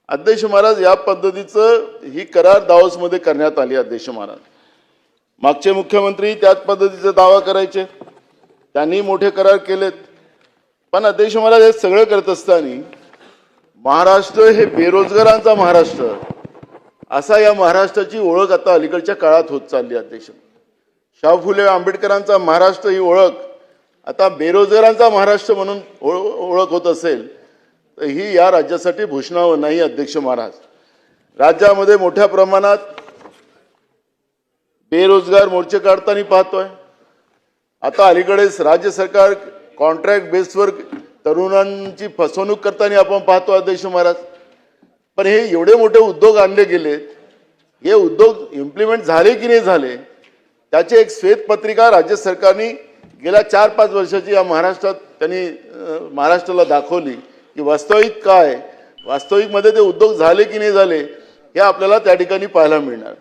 अध्यक्ष महाराज या पद्धतीचं ही करार दावोसमध्ये करण्यात आली। अध्यक्ष महाराज मागचे मुख्यमंत्री त्याच पद्धतीचा दावा करायचे, त्यांनी मोठे करार केलेत, पण अध्यक्ष महाराज हे सगळं करत असताना महाराष्ट्र हे बेरोजगारांचा महाराष्ट्र असा या महाराष्ट्राची ओळख आता अलीकडच्या काळात होत चालली। अध्यक्ष शाहू फुले आंबेडकरांचा महाराष्ट्र ही ओळख आता बेरोजगारांचा महाराष्ट्र म्हणून ओळख होत असेल तर ही या राज्यासाठी भूषणावह नाही। अध्यक्ष महाराज राज्यामध्ये मोठ्या प्रमाणात बेरोजगार मोर्चे काढताना पाहतोय। आता अलीकडेच राज्य सरकार कॉन्ट्रॅक्ट बेसवर तरुणांची फसवणूक करताना आपण पाहतो। अध्यक्ष महाराज पण हे एवढे मोठे उद्योग आणले गेलेत, हे उद्योग इम्प्लिमेंट झाले की नाही झाले त्याची एक श्वेतपत्रिका राज्य सरकारने गेल्या 4-5 वर्षाची या महाराष्ट्रात त्यांनी महाराष्ट्राला दाखवली की वास्तविक काय, वास्तविक मध्ये ते उद्योग झाले की नाही झाले हे आपल्याला त्या ठिकाणी पाहायला मिळणार।